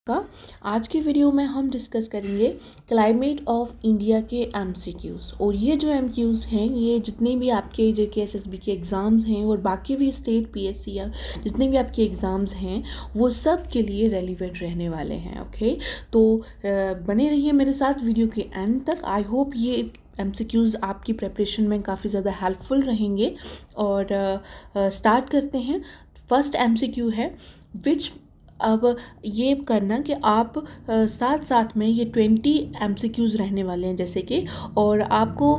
का आज के वीडियो में हम डिस्कस करेंगे क्लाइमेट ऑफ इंडिया के एमसीक्यूज़। और ये जो एमसीक्यूज़ हैं ये जितने भी आपके जेके एसएसबी के एग्ज़ाम्स हैं और बाकी भी स्टेट पीएससी या जितने भी आपके एग्ज़ाम्स हैं वो सब के लिए रेलिवेंट रहने वाले हैं। ओके, तो बने रहिए मेरे साथ वीडियो के एंड तक। आई होप ये एमसीक्यूज़ आपकी प्रिपरेशन में काफ़ी ज़्यादा हेल्पफुल रहेंगे। और स्टार्ट करते हैं। फर्स्ट एमसीक्यू है विच, अब ये करना कि आप साथ साथ में ये 20 एमसीक्यूज़ रहने वाले हैं जैसे कि, और आपको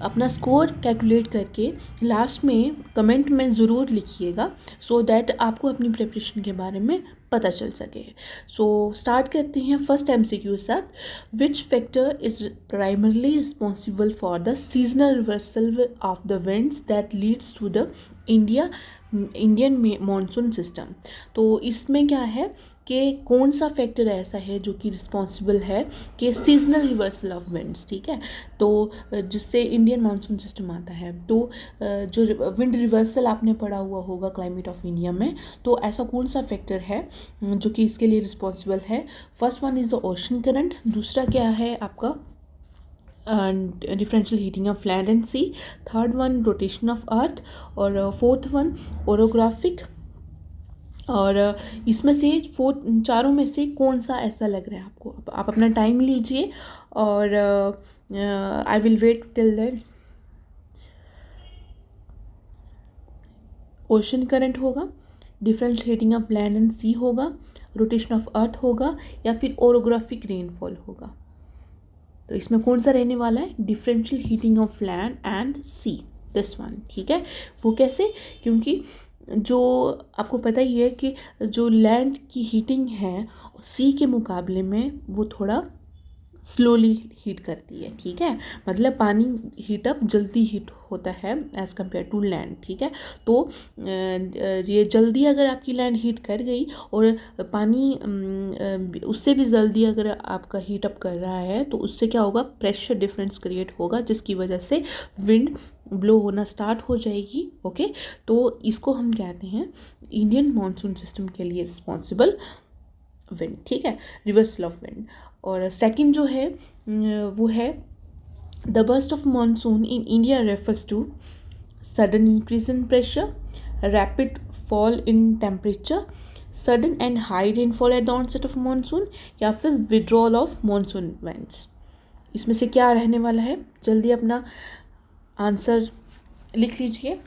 अपना स्कोर कैलकुलेट करके लास्ट में कमेंट में ज़रूर लिखिएगा सो दैट आपको अपनी प्रिपरेशन के बारे में पता चल सके। सो स्टार्ट करते हैं फर्स्ट एमसीक्यू के साथ। Which factor is primarily responsible for the seasonal reversal of the winds that leads to the Indian monsoon system. तो इसमें क्या है कि कौन सा फैक्टर ऐसा है जो कि रिस्पॉन्सिबल है कि सीजनल रिवर्सल ऑफ विंड्स, ठीक है, तो जिससे इंडियन मानसून सिस्टम आता है। तो जो विंड रिवर्सल आपने पढ़ा हुआ होगा क्लाइमेट ऑफ इंडिया में, तो ऐसा कौन सा फैक्टर है जो कि इसके लिए रिस्पॉन्सिबल है। First one is the ocean current, दूसरा क्या है आपका differential heating of land and sea, third one rotation of earth, और फोर्थ वन ओरोग्राफिक। और इसमें से चारों में से कौन सा ऐसा लग रहा है आपको। आप अपना टाइम लीजिए और I will wait till then. Ocean current होगा, differential heating of land and sea होगा, रोटेशन ऑफ अर्थ होगा, या फिर ओरोग्राफिक रेनफॉल होगा। तो इसमें कौन सा रहने वाला है, differential heating of land and sea, this one, ठीक है। वो कैसे, क्योंकि जो आपको पता ही है कि जो लैंड की हीटिंग है सी के मुकाबले में वो थोड़ा स्लोली हीट करती है, ठीक है। मतलब पानी हीटअप जल्दी हीट होता है एज़ कम्पेयर टू लैंड, ठीक है। तो ये जल्दी अगर आपकी लैंड हीट कर गई और पानी उससे भी जल्दी अगर आपका हीटअप कर रहा है तो उससे क्या होगा, प्रेशर डिफरेंस क्रिएट होगा जिसकी वजह से विंड ब्लो होना स्टार्ट हो जाएगी। ओके, तो इसको हम कहते हैं इंडियन मानसून सिस्टम के लिए रिस्पॉन्सिबल विंड, ठीक है, रिवर्सल ऑफ विंड। और सेकंड जो है वो है the burst of monsoon in India refers to sudden increase in pressure, rapid fall in temperature, sudden and high rainfall at the onset of monsoon, या फिर withdrawal of monsoon events. इसमें से क्या रहने वाला है, जल्दी अपना आंसर लिख लीजिए।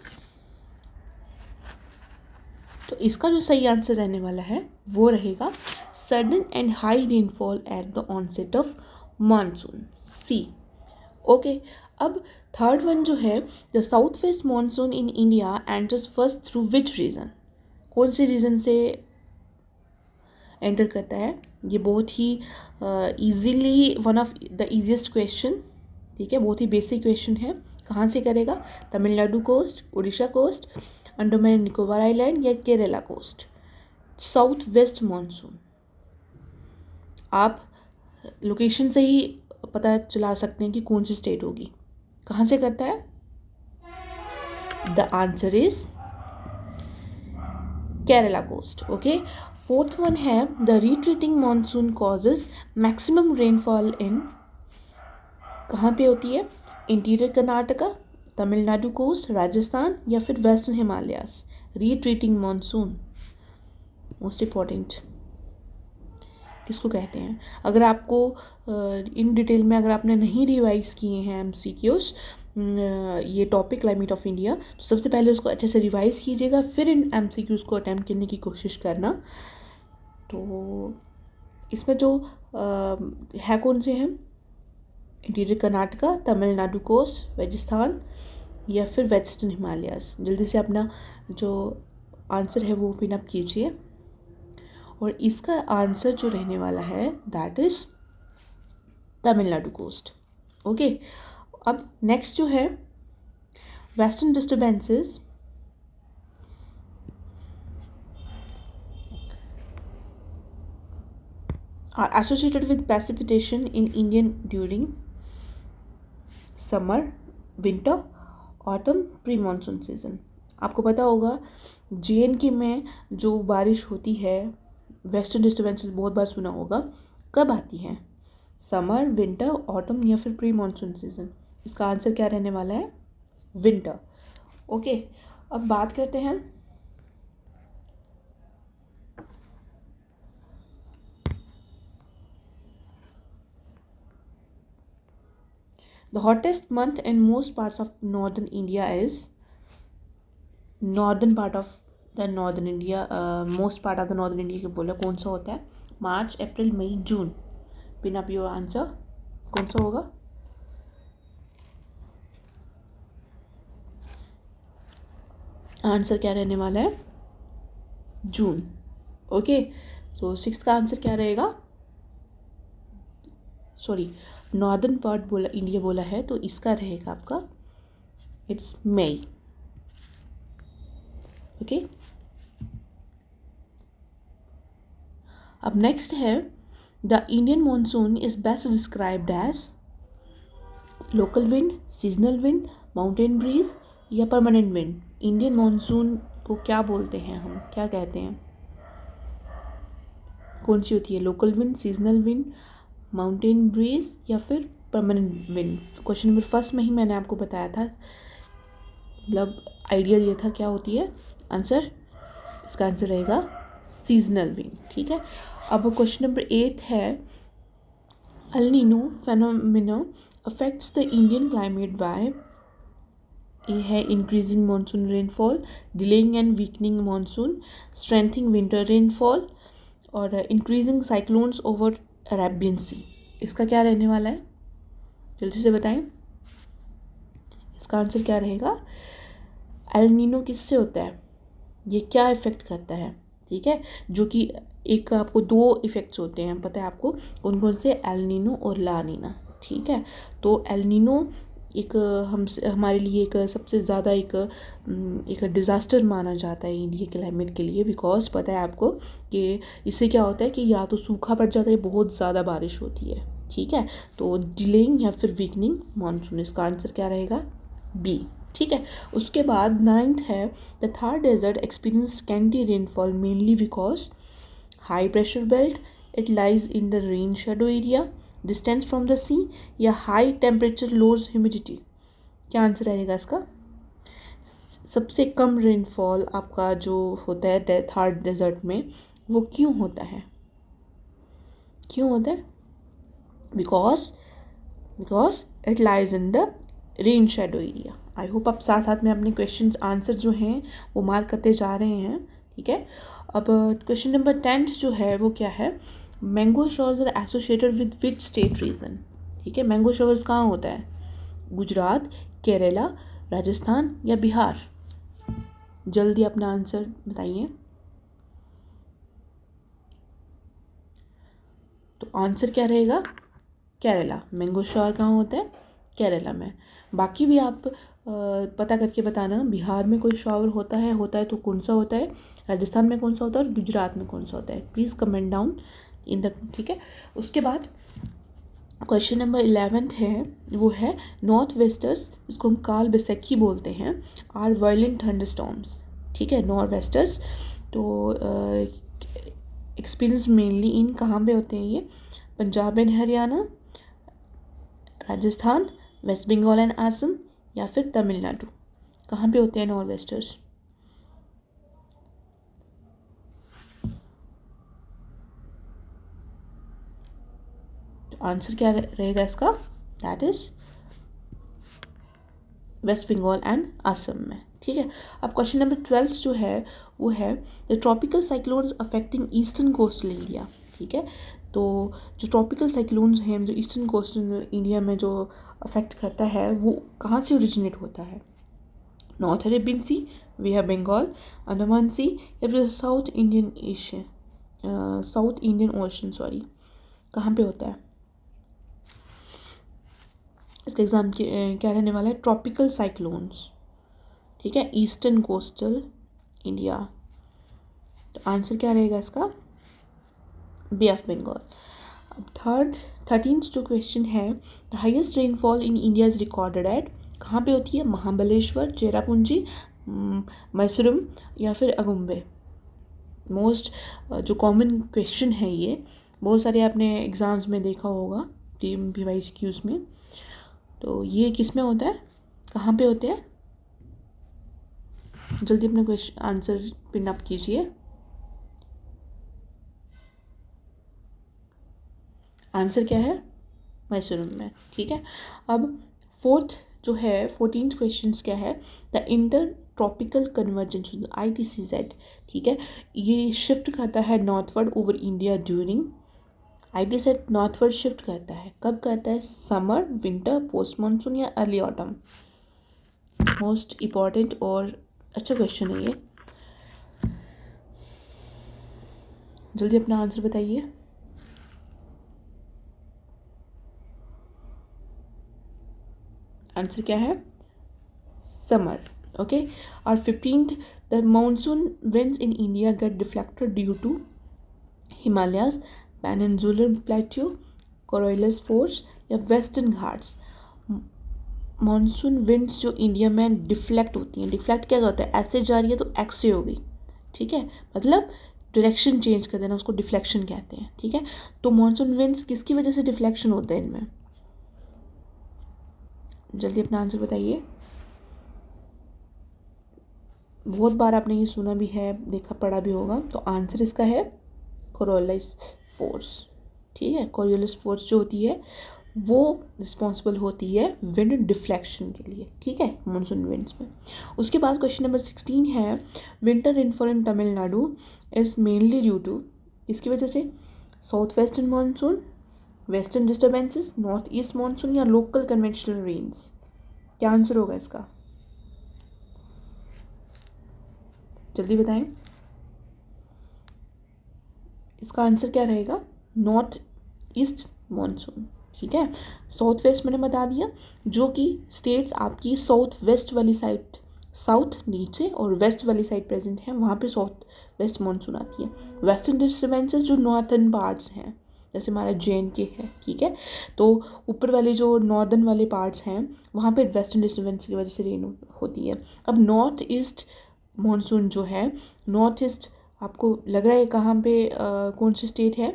तो इसका जो सही आंसर रहने वाला है वो रहेगा sudden and high rainfall at the onset of monsoon, C. Okay, अब थर्ड वन जो है the south west monsoon in India enters first through which region, कौन से रीजन से एंटर करता है। ये बहुत ही easily one of the easiest question, ठीक है, बहुत ही बेसिक क्वेश्चन है। कहाँ से करेगा, Tamil Nadu coast, Orissa coast, Andaman and Nicobar island, या Kerala coast. South west monsoon आप लोकेशन से ही पता चला सकते हैं कि कौन सी स्टेट होगी। कहाँ से करता है, the answer is Kerala coast. Okay, fourth one है the retreating monsoon causes maximum rainfall in, कहाँ पे होती है, इंटीरियर कर्नाटका, तमिलनाडु कोस्ट, राजस्थान, या फिर western Himalayas. Retreating monsoon most important किसको कहते हैं। अगर आपको इन डिटेल में अगर आपने नहीं रिवाइज किए हैं एमसीक्यूज ये टॉपिक क्लाइमेट ऑफ इंडिया, तो सबसे पहले उसको अच्छे से रिवाइज कीजिएगा, फिर इन एमसीक्यूज को अटैम्प्ट करने की कोशिश करना। तो इसमें जो है कौन से हैं, इंटीरियर कर्नाटका, तमिलनाडु कोस्ट, राजस्थान, या फिर वेस्टर्न हिमालयास। जल्दी से अपना जो आंसर है वो पिन अप कीजिए। और इसका आंसर जो रहने वाला है that is Tamil Nadu coast. Okay, अब नेक्स्ट जो है western disturbances are associated with precipitation in Indian during summer, winter, autumn, pre-monsoon season। आपको पता होगा JNK में जो बारिश होती है वेस्टर्न डिस्टर्बेंसेस बहुत बार सुना होगा, कब आती हैं? समर, विंटर, ऑटम या फिर प्री मानसून सीजन? इसका आंसर क्या रहने वाला है? विंटर। ओके, अब बात करते हैं the hottest month in most parts of northern India is, northern part of the northern India, most part of the northern India के बोला कौन सा होता है? मार्च, अप्रैल, मई, जून। पिन अप योर आंसर, कौन सा होगा? आंसर क्या रहने वाला है? जून। ओके, सो 6 का आंसर क्या रहेगा? सॉरी, नॉर्दर्न पार्ट बोला, इंडिया बोला है, तो इसका रहेगा आपका इट्स मई। ओके, अब नेक्स्ट है the Indian monsoon is best described as local wind, seasonal wind, mountain breeze या परमानेंट विंड। इंडियन मानसून को क्या बोलते हैं हम, क्या कहते हैं? कौन सी होती है? Local wind, seasonal wind, mountain breeze या फिर permanent wind? Question number first में ही मैंने आपको बताया था, मतलब आइडिया दिया था क्या होती है आंसर। इसका आंसर रहेगा सीजनल विंड। ठीक है, अब क्वेश्चन नंबर 8 है El Nino phenomena affects the Indian climate by, ये है increasing monsoon rainfall, delaying and weakening monsoon, strengthening winter rainfall और increasing cyclones over Arabian sea. इसका क्या रहने वाला है? जल्दी से बताएं, इसका आंसर क्या रहेगा? एल नीनो किससे होता है, ये क्या इफ़ेक्ट करता है? ठीक है, जो कि एक आपको 2 इफ़ेक्ट्स होते हैं, पता है आपको कौन कौन से? एल नीनो और ला नीना। ठीक है, तो एल नीनो एक हमारे लिए एक सबसे ज़्यादा एक डिज़ास्टर माना जाता है इंडिया क्लाइमेट के लिए, बिकॉज पता है आपको कि इससे क्या होता है कि या तो सूखा पड़ जाता है, बहुत ज़्यादा बारिश होती है। ठीक है, तो डिलेइंग या फिर वीकनिंग मानसून, इसका आंसर क्या रहेगा? बी। ठीक है, उसके बाद 9th है the Thar desert experience scanty rainfall mainly because high pressure belt, it lies in the rain shadow area, distance from the sea या हाई टेम्परेचर लोअर्स ह्यूमिडिटी। क्या आंसर रहेगा इसका? सबसे कम रेनफॉल आपका जो होता है थार डेजर्ट में, वो क्यों होता है? क्यों होता है? Because it lies in the rain shadow area. I hope आप साथ साथ में अपने क्वेश्चंस आंसर जो हैं वो मार्क करते जा रहे हैं। ठीक है, अब क्वेश्चन नंबर 10 जो है वो क्या है? Mango showers are associated with which state region? ठीक है, मैंगो शॉवर्स कहाँ होता है? गुजरात, केरला, राजस्थान या बिहार? जल्दी अपना आंसर बताइए। तो आंसर क्या रहेगा? केरला। मैंगो शॉवर कहाँ होता है? केरला में। बाकी भी आप पता करके बताना, बिहार में कोई शॉवर होता है तो कौन सा होता है, राजस्थान में कौन सा होता है और गुजरात में कौन सा होता है? Please comment down in the. ठीक है, उसके बाद क्वेश्चन नंबर 11 है, वो है नॉर्थ वेस्टर्स, जिसको हम काल बैसाखी बोलते हैं, आर वायलेंट थंडरस्टॉर्म्स। ठीक है, नॉर्थ वेस्टर्स तो एक्सपीरियंस मेनली इन कहाँ पे होते हैं? ये पंजाब एंड हरियाणा, राजस्थान, वेस्ट बंगाल एंड असम या फिर तमिलनाडु। कहाँ पे होते हैं नॉर्थ वेस्टर्स? तो आंसर क्या रहेगा इसका? That is West Bengal and Assam में। ठीक है, अब क्वेश्चन नंबर 12 जो है वो है the tropical cyclones affecting eastern coastal India. ठीक है, तो जो ट्रॉपिकल साइक्लोन्स हैं जो ईस्टर्न कोस्टल इंडिया में जो अफेक्ट करता है वो कहाँ से ओरिजिनेट होता है? North Arabian sea, bay of Bengal, Andaman sea या फिर साउथ इंडियन ओशन सॉरी, कहाँ पे होता है? इसका एग्जाम क्या रहने वाला है? Tropical cyclones. ठीक है, ईस्टर्न कोस्टल इंडिया। तो आंसर क्या रहेगा इसका? बे ऑफ बंगाल। अब 13th जो क्वेश्चन है, the highest rainfall in India is recorded at, कहाँ पे होती है? महाबलेश्वर, चेरापूंजी, मैसूरम या फिर अगुम्बे? मोस्ट जो कॉमन क्वेश्चन है ये, बहुत सारे आपने एग्ज़ाम्स में देखा होगा PMPYQs में। तो ये किस में होता है, कहाँ पे होते हैं? जल्दी अपने क्वेश्चन आंसर पिन अप कीजिए। आंसर क्या है? मैसूर में, ठीक है। अब फोर्थ जो है 14th क्वेश्चन क्या है? The inter tropical convergence ITCZ, ठीक है, ये शिफ्ट करता है northward over India during, ITCZ northward shift करता है, कब करता है? समर, विंटर, पोस्ट मानसून या अर्ली ऑटम? मोस्ट इम्पॉर्टेंट और अच्छा क्वेश्चन है ये, जल्दी अपना आंसर बताइए। आंसर क्या है? Summer, okay. और 15th, the monsoon winds in India get deflected due to Himalayas, peninsular plateau, Coriolis force या वेस्टर्न घाट्स। मानसून विंड्स जो इंडिया में डिफ्लेक्ट होती हैं, डिफ्लेक्ट क्या होता है? ऐसे जा रही है तो एक्स से होगी, ठीक है, मतलब डायरेक्शन चेंज कर देना, उसको डिफ्लेक्शन कहते हैं, ठीक है। तो मानसून विंड्स किसकी वजह से डिफ्लेक्शन होता है इनमें? जल्दी अपना आंसर बताइए। बहुत बार आपने ये सुना भी है, देखा पढ़ा भी होगा। तो आंसर इसका है कोरियोलिस फोर्स, ठीक है। कोरियोलिस फोर्स जो होती है वो रिस्पॉन्सिबल होती है विंड डिफ्लेक्शन के लिए, ठीक है, मानसून विंड्स में। उसके बाद क्वेश्चन नंबर 16 है, winter rainfall in Tamil Nadu is mainly due to, इसकी वजह से? South western monsoon, western disturbances, north east monsoon या लोकल कन्वेंशनल रेन्स? क्या आंसर होगा इसका? जल्दी बताएं। इसका आंसर क्या रहेगा? नॉर्थ ईस्ट मानसून, ठीक है। साउथ वेस्ट मैंने बता दिया, जो कि स्टेट्स आपकी साउथ वेस्ट वाली साइड, साउथ नीचे और वेस्ट वाली साइड प्रेजेंट है, वहाँ पे साउथ वेस्ट मानसून आती है। वेस्टर्न डिस्टर्बेंसेस जो नॉर्थर्न पार्ट्स हैं, जैसे हमारा JNK है, ठीक है, तो ऊपर वाले जो नॉर्दर्न वाले पार्ट्स हैं वहाँ पे वेस्टर्न डिस्टर्बेंस की वजह से रेन होती है। अब नॉर्थ ईस्ट मानसून जो है, नॉर्थ ईस्ट आपको लग रहा है कहाँ पे कौन सी स्टेट है?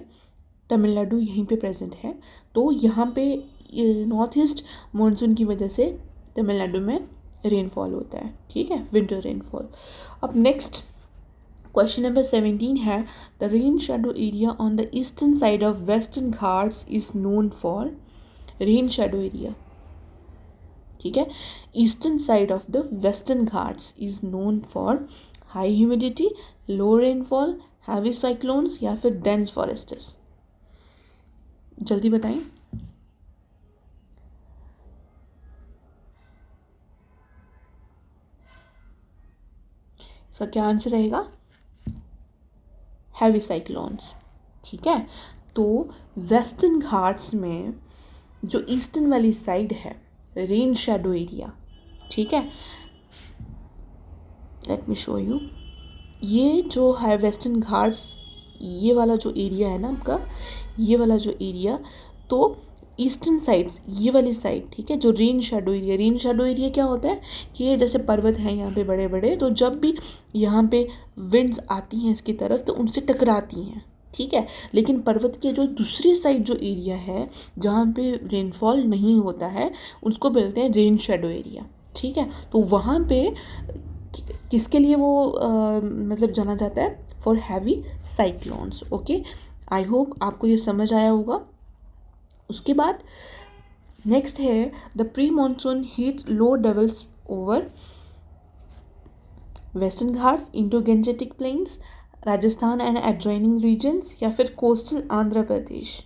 तमिलनाडु यहीं पे प्रेजेंट है। तो यहाँ पे नॉर्थ ईस्ट मानसून की वजह से तमिलनाडु में रेनफॉल होता है, ठीक है, विंटर रेनफॉल। अब नेक्स्ट क्वेश्चन नंबर 17 है, the rain shadow area on the eastern side of western Ghats is known for, rain shadow area, ठीक है, eastern side of the western Ghats is known for high humidity, low rainfall, heavy cyclones या फिर dense forests? जल्दी बताएं। इसका क्या answer रहेगा? Heavy cyclones, ठीक है। तो वेस्टर्न घाट्स में जो ईस्टर्न वाली साइड है, रेन शेडो एरिया, ठीक है, लेट मी शो यू। ये जो है वेस्टर्न घाट्स, ये वाला जो एरिया है ना आपका, ये वाला जो एरिया, तो ईस्टर्न साइड, ये वाली साइड, ठीक है, जो rain shadow area, rain shadow area क्या होता है कि ये जैसे पर्वत हैं यहाँ पे बड़े बड़े, तो जब भी यहाँ पे विंड्स आती हैं इसकी तरफ तो उनसे टकराती हैं, ठीक है। लेकिन पर्वत के जो दूसरी साइड जो एरिया है जहाँ पे रेनफॉल नहीं होता है उसको बोलते हैं रेन शेडो एरिया, ठीक है। तो वहाँ पे किसके लिए वो मतलब जाना जाता है? For heavy cyclones, okay. I hope आपको ये समझ आया होगा। उसके बाद नेक्स्ट है, the pre monsoon heat low develops over Western Ghats, Indo Gangetic plains, Rajasthan and adjoining regions या फिर कोस्टल आंध्र प्रदेश?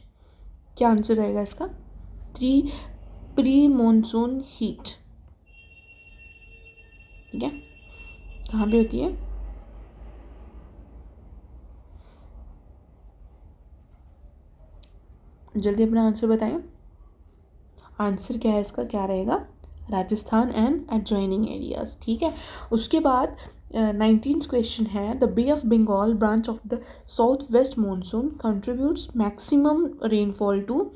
क्या आंसर रहेगा इसका? प्री मानसून हीट, ठीक है, कहाँ पे होती है? जल्दी अपना आंसर बताएं। आंसर क्या है इसका? क्या रहेगा? राजस्थान एंड एडजॉइनिंग एरियाज, ठीक है। उसके बाद 19th क्वेश्चन है, the Bay of Bengal branch of the south west monsoon contributes maximum rainfall to,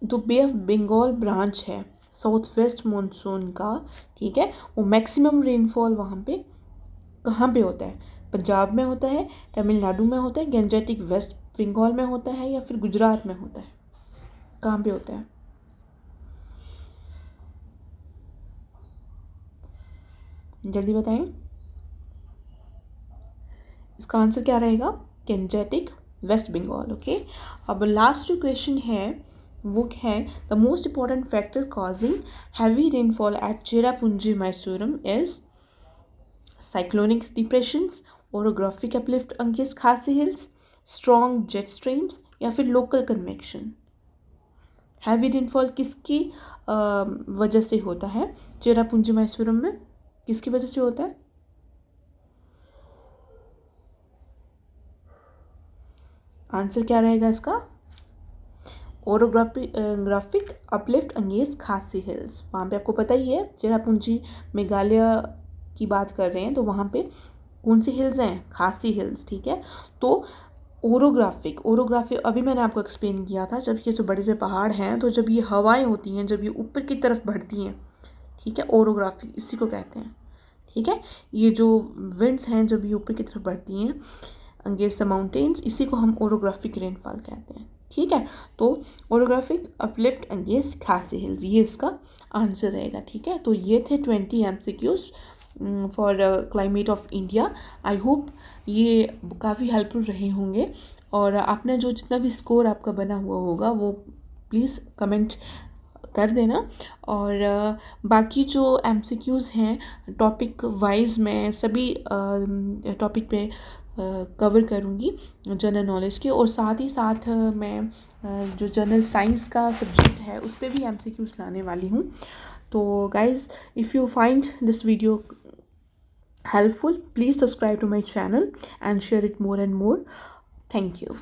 जो बे ऑफ बंगाल ब्रांच है साउथ वेस्ट मानसून का, ठीक है, वो मैक्सिमम रेनफॉल वहाँ पे कहाँ पे होता है? पंजाब में होता है, तमिलनाडु में होता है, गैंजेटिक वेस्ट बंगाल में होता है, या फिर गुजरात में होता है? कहाँ पे होता है? जल्दी बताएं। इसका आंसर क्या रहेगा? Gangetic west Bengal. ओके, अब लास्ट जो क्वेश्चन है वो है, the most important factor causing heavy rainfall at Cherrapunji Mawsynram is cyclonic depressions, orographic uplift against Khasi hills, strong jet streams, या फिर लोकल कन्वेक्शन? हैवी रेनफॉल किसकी वजह से होता है चेरापूंजी मैसूरम में? किसकी वजह से होता है? आंसर क्या रहेगा इसका? Orographic uplift against Khasi hills. वहाँ पे आपको पता ही है, चेरापूंजी मेघालय की बात कर रहे हैं, तो वहाँ पे कौन सी हिल्स हैं? खासी हिल्स, ठीक है। तो ओरोग्राफिक अभी मैंने आपको एक्सप्लेन किया था, जब ये जो बड़े से पहाड़ हैं, तो जब ये हवाएं होती हैं, जब ये ऊपर की तरफ बढ़ती हैं, ठीक है, ओरोग्राफिक इसी को कहते हैं, ठीक है। ये जो विंड्स हैं जब ये ऊपर की तरफ बढ़ती हैं अगेंस्ट द माउंटेन्स, इसी को हम ओरोग्राफिक रेनफॉल कहते हैं, ठीक है। तो orographic uplift against Khasi hills, ये इसका आंसर रहेगा, ठीक है। तो ये थे 20 MCQs for climate of India. I hope ये काफ़ी हेल्पफुल रहे होंगे, और आपने जो जितना भी स्कोर आपका बना हुआ होगा वो प्लीज़ कमेंट कर देना। और बाकी जो MCQs हैं टॉपिक वाइज मैं सभी टॉपिक पे कवर करूँगी जनरल नॉलेज के, और साथ ही साथ मैं जो जनरल साइंस का सब्जेक्ट है उस पर भी MCQs लाने वाली हूँ। तो guys, if you find this video helpful, please subscribe to my channel and share it more and more. Thank you.